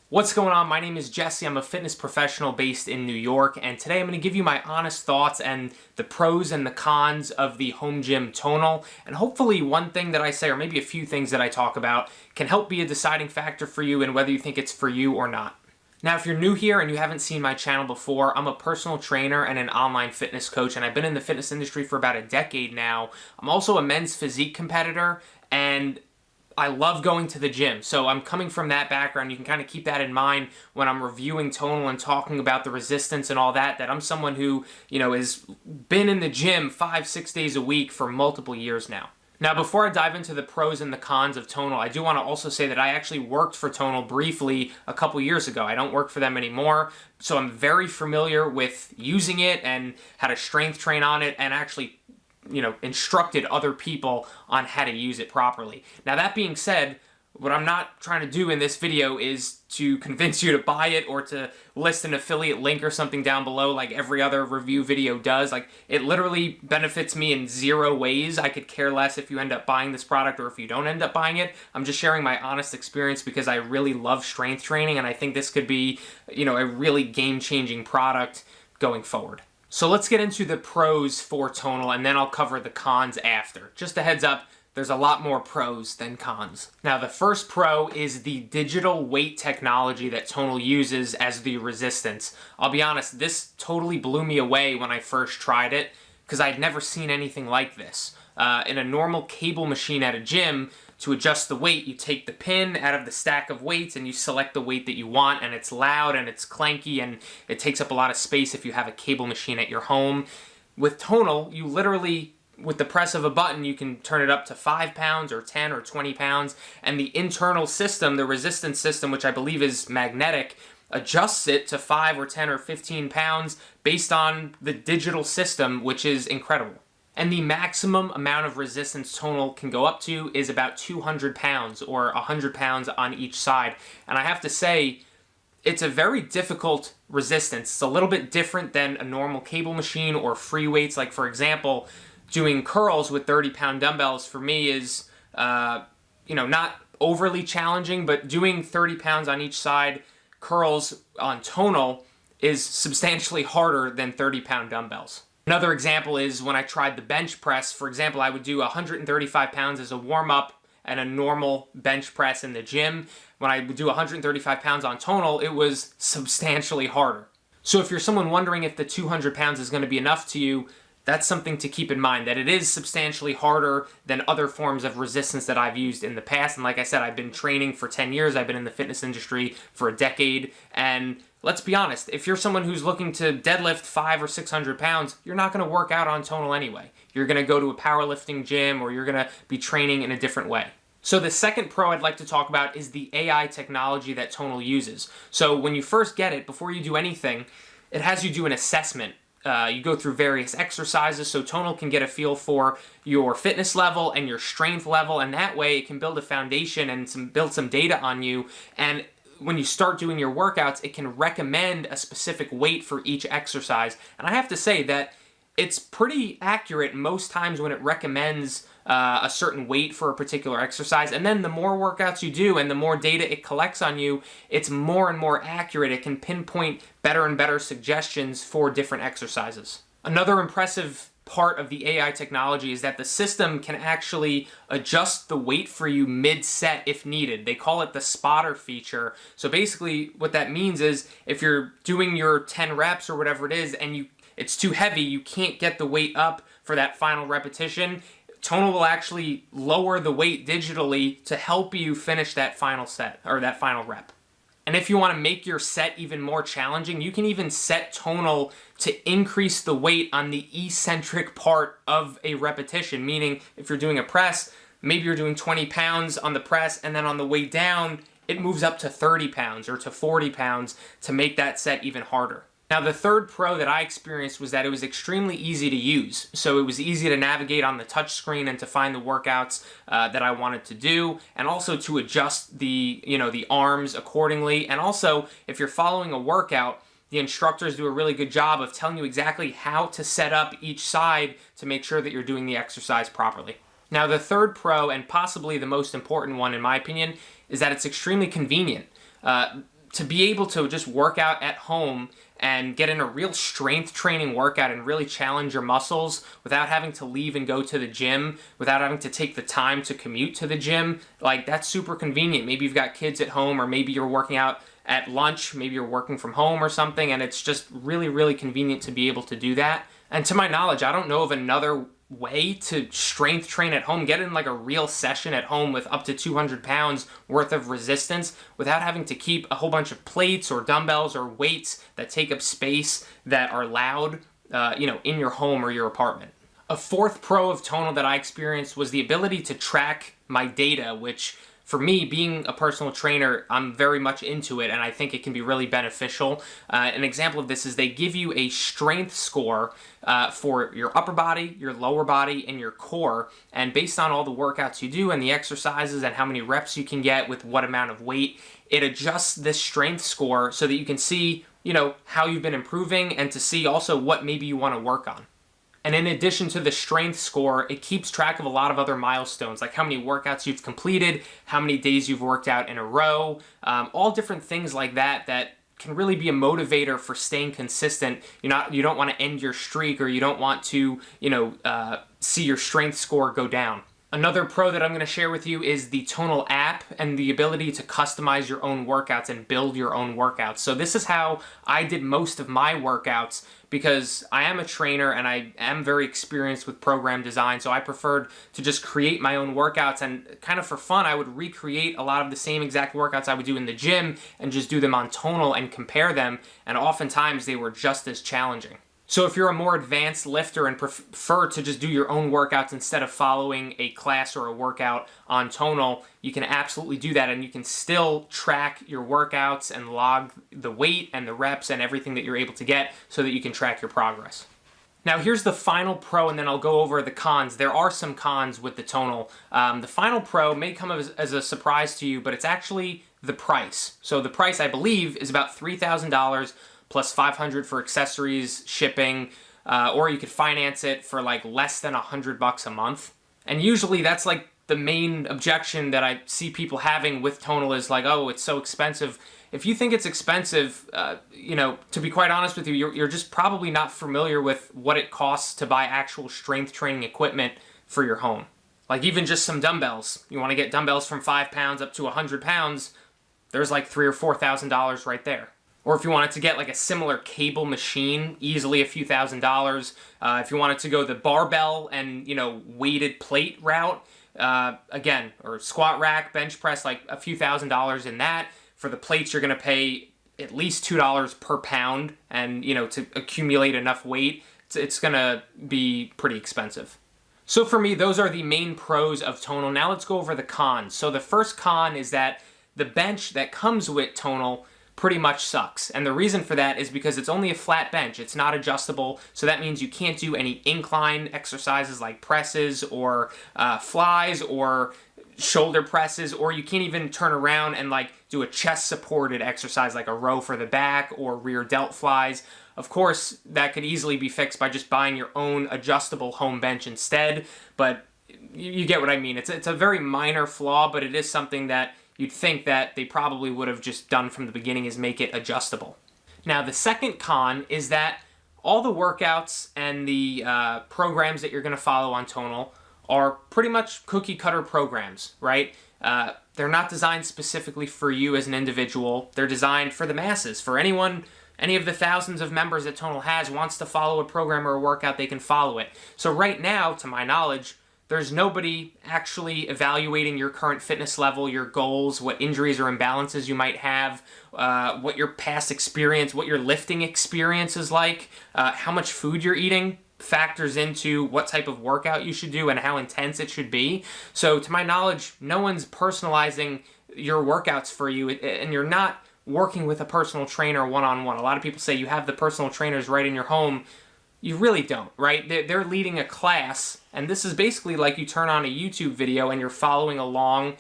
What's going on? My name is Jesse. I'm a fitness professional based in New York, and today I'm going to give you my honest thoughts and the pros and the cons of the home gym Tonal, and hopefully one thing that I say, or maybe a few things that I talk about, can help be a deciding factor for you in whether you think it's for you or not. Now, if you're new here and you haven't seen my channel before, I'm a personal trainer and an online fitness coach, and I've been in the fitness industry for about a decade now. I'm also a men's physique competitor, and I love going to the gym, so I'm coming from that background. You can kind of keep that in mind when I'm reviewing Tonal and talking about the resistance and all that, that I'm someone who, has been in the gym 5-6 days a week for multiple years now. Now, before I dive into the pros and the cons of Tonal, I do want to also say that I actually worked for Tonal briefly a couple years ago. I don't work for them anymore, so I'm very familiar with using it and how to strength train on it and actually instructed other people on how to use it properly. Now, that being said, what I'm not trying to do in this video is to convince you to buy it or to list an affiliate link or something down below like every other review video does. Like, it literally benefits me in zero ways. I could care less if you end up buying this product or if you don't end up buying it. I'm just sharing my honest experience because I really love strength training, and I think this could be, a really game-changing product going forward. So let's get into the pros for Tonal, and then I'll cover the cons after. Just a heads up, there's a lot more pros than cons. Now, the first pro is the digital weight technology that Tonal uses as the resistance. I'll be honest, this totally blew me away when I first tried it, because I'd never seen anything like this. In a normal cable machine at a gym, to adjust the weight, you take the pin out of the stack of weights and you select the weight that you want, and it's loud and it's clanky and it takes up a lot of space if you have a cable machine at your home. With Tonal, you literally, with the press of a button, you can turn it up to 5 pounds or 10 or 20 pounds, and the internal system, the resistance system, which I believe is magnetic, adjusts it to 5 or 10 or 15 pounds based on the digital system, which is incredible. And the maximum amount of resistance Tonal can go up to is about 200 pounds or 100 pounds on each side. And I have to say, it's a very difficult resistance. It's a little bit different than a normal cable machine or free weights. Like, for example, doing curls with 30-pound dumbbells for me is, not overly challenging, but doing 30 pounds on each side curls on Tonal is substantially harder than 30-pound dumbbells. Another example is when I tried the bench press. For example, I would do 135 pounds as a warm-up and a normal bench press in the gym. When I would do 135 pounds on Tonal, it was substantially harder. So if you're someone wondering if the 200 pounds is going to be enough to you, that's something to keep in mind, that it is substantially harder than other forms of resistance that I've used in the past. And like I said, I've been training for 10 years. I've been in the fitness industry for a decade. And let's be honest, if you're someone who's looking to deadlift 500 or 600 pounds, you're not going to work out on Tonal anyway. You're going to go to a powerlifting gym, or you're going to be training in a different way. So the second pro I'd like to talk about is the AI technology that Tonal uses. So when you first get it, before you do anything, it has you do an assessment. You go through various exercises so Tonal can get a feel for your fitness level and your strength level, and that way it can build a foundation and build some data on you. And when you start doing your workouts, it can recommend a specific weight for each exercise. And I have to say that it's pretty accurate most times when it recommends a certain weight for a particular exercise. And then the more workouts you do and the more data it collects on you, it's more and more accurate. It can pinpoint better and better suggestions for different exercises. Another impressive part of the AI technology is that the system can actually adjust the weight for you mid-set if needed. They call it the spotter feature. So basically what that means is if you're doing your 10 reps or whatever it is and it's too heavy, you can't get the weight up for that final repetition, Tonal will actually lower the weight digitally to help you finish that final set or that final rep. And if you want to make your set even more challenging, you can even set Tonal to increase the weight on the eccentric part of a repetition, meaning if you're doing a press, maybe you're doing 20 pounds on the press, and then on the way down, it moves up to 30 pounds or to 40 pounds to make that set even harder. Now, the third pro that I experienced was that it was extremely easy to use. So it was easy to navigate on the touch screen and to find the workouts that I wanted to do, and also to adjust the arms accordingly. And also, if you're following a workout, the instructors do a really good job of telling you exactly how to set up each side to make sure that you're doing the exercise properly. Now, the third pro, and possibly the most important one in my opinion, is that it's extremely convenient. to be able to just work out at home and get in a real strength training workout and really challenge your muscles without having to leave and go to the gym, without having to take the time to commute to the gym, like that's super convenient. Maybe you've got kids at home, or maybe you're working out at lunch, maybe you're working from home or something, and it's just really, really convenient to be able to do that. And to my knowledge, I don't know of another way to strength train at home, get in like a real session at home with up to 200 pounds worth of resistance without having to keep a whole bunch of plates or dumbbells or weights that take up space that are loud, in your home or your apartment. A fourth pro of Tonal that I experienced was the ability to track my data, which for me, being a personal trainer, I'm very much into it, and I think it can be really beneficial. An example of this is they give you a strength score for your upper body, your lower body, and your core, and based on all the workouts you do and the exercises and how many reps you can get with what amount of weight, it adjusts this strength score so that you can see, how you've been improving and to see also what maybe you want to work on. And in addition to the strength score, it keeps track of a lot of other milestones, like how many workouts you've completed, how many days you've worked out in a row, all different things like that can really be a motivator for staying consistent. You don't want to end your streak, or you don't want to, see your strength score go down. Another pro that I'm going to share with you is the Tonal app and the ability to customize your own workouts and build your own workouts. So this is how I did most of my workouts, because I am a trainer and I am very experienced with program design, so I preferred to just create my own workouts, and kind of for fun I would recreate a lot of the same exact workouts I would do in the gym and just do them on Tonal and compare them, and oftentimes they were just as challenging. So if you're a more advanced lifter and prefer to just do your own workouts instead of following a class or a workout on Tonal, you can absolutely do that, and you can still track your workouts and log the weight and the reps and everything that you're able to get so that you can track your progress. Now here's the final pro, and then I'll go over the cons. There are some cons with the Tonal. The final pro may come as a surprise to you, but it's actually the price. So the price, I believe, is about $3,000 plus $500 for accessories, shipping, or you could finance it for like less than $100 a month. And usually that's like the main objection that I see people having with Tonal is like, oh, it's so expensive. If you think it's expensive, to be quite honest with you, you're just probably not familiar with what it costs to buy actual strength training equipment for your home. Like even just some dumbbells. You want to get dumbbells from 5 pounds up to 100 pounds, there's like $3,000 or $4,000 right there. Or if you wanted to get like a similar cable machine, easily a few $1,000s. If you wanted to go the barbell and, weighted plate route, or squat rack, bench press, like a few $1,000s in that. For the plates, you're going to pay at least $2 per pound, and, to accumulate enough weight, it's going to be pretty expensive. So for me, those are the main pros of Tonal. Now let's go over the cons. So the first con is that the bench that comes with Tonal pretty much sucks. And the reason for that is because it's only a flat bench. It's not adjustable, so that means you can't do any incline exercises like presses or flies or shoulder presses, or you can't even turn around and like do a chest supported exercise like a row for the back or rear delt flies. Of course, that could easily be fixed by just buying your own adjustable home bench instead, but you get what I mean. It's a very minor flaw, but it is something that you'd think that they probably would have just done from the beginning, is make it adjustable. Now, the second con is that all the workouts and the programs that you're going to follow on Tonal are pretty much cookie cutter programs, right? They're not designed specifically for you as an individual. They're designed for the masses. For anyone, any of the thousands of members that Tonal has wants to follow a program or a workout, they can follow it. So right now, to my knowledge, there's nobody actually evaluating your current fitness level, your goals, what injuries or imbalances you might have, what your past experience, what your lifting experience is like, how much food you're eating factors into what type of workout you should do and how intense it should be. So to my knowledge, no one's personalizing your workouts for you, and you're not working with a personal trainer one-on-one. A lot of people say you have the personal trainers right in your home. You really don't, right? They're leading a class, and this is basically like you turn on a YouTube video and you're following along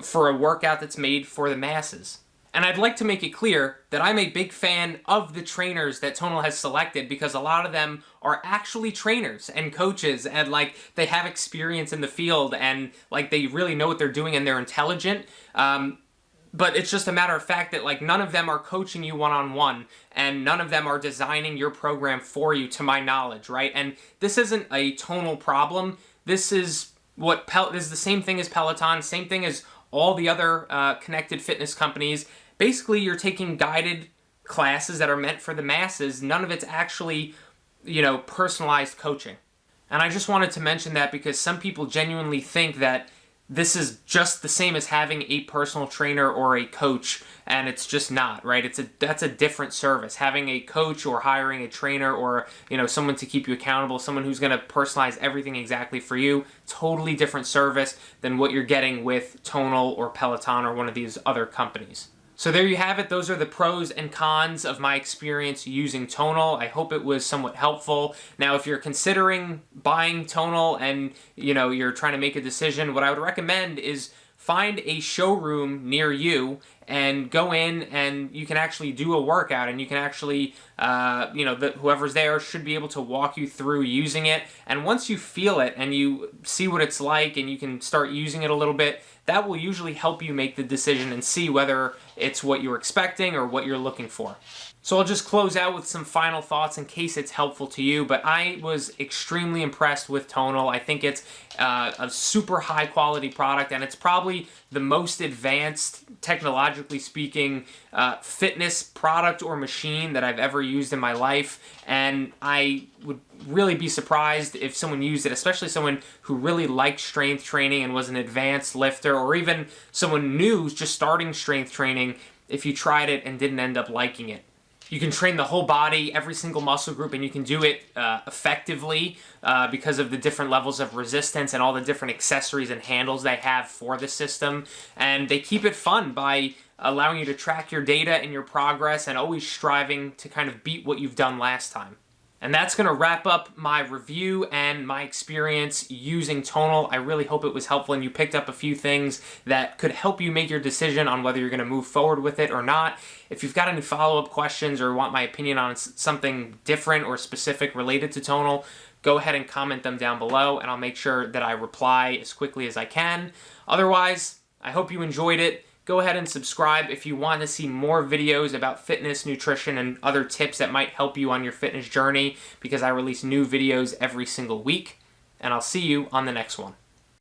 for a workout that's made for the masses. And I'd like to make it clear that I'm a big fan of the trainers that Tonal has selected, because a lot of them are actually trainers and coaches, and like they have experience in the field, and like they really know what they're doing and they're intelligent. But it's just a matter of fact that like none of them are coaching you one-on-one, and none of them are designing your program for you, to my knowledge, right? And this isn't a Tonal problem. This is this is the same thing as Peloton, same thing as all the other connected fitness companies. Basically, you're taking guided classes that are meant for the masses. None of it's actually, personalized coaching. And I just wanted to mention that because some people genuinely think that this is just the same as having a personal trainer or a coach, and it's just not, right? That's a different service. Having a coach or hiring a trainer or, someone to keep you accountable, someone who's going to personalize everything exactly for you, totally different service than what you're getting with Tonal or Peloton or one of these other companies. So there you have it. Those are the pros and cons of my experience using Tonal. I hope it was somewhat helpful. Now, if you're considering buying Tonal and, you're trying to make a decision, what I would recommend is find a showroom near you and go in, and you can actually do a workout, and you can actually, whoever's there should be able to walk you through using it. And once you feel it and you see what it's like and you can start using it a little bit, that will usually help you make the decision and see whether it's what you're expecting or what you're looking for. So I'll just close out with some final thoughts in case it's helpful to you, but I was extremely impressed with Tonal. I think it's a super high quality product, and it's probably the most advanced, technologically speaking, fitness product or machine that I've ever used in my life, and I would really be surprised if someone used it, especially someone who really liked strength training and was an advanced lifter, or even someone new just starting strength training, if you tried it and didn't end up liking it. You can train the whole body, every single muscle group, and you can do it effectively because of the different levels of resistance and all the different accessories and handles they have for the system. And they keep it fun by allowing you to track your data and your progress and always striving to kind of beat what you've done last time. And that's going to wrap up my review and my experience using Tonal. I really hope it was helpful and you picked up a few things that could help you make your decision on whether you're going to move forward with it or not. If you've got any follow-up questions or want my opinion on something different or specific related to Tonal, go ahead and comment them down below, and I'll make sure that I reply as quickly as I can. Otherwise, I hope you enjoyed it. Go ahead and subscribe if you want to see more videos about fitness, nutrition, and other tips that might help you on your fitness journey, because I release new videos every single week. And I'll see you on the next one.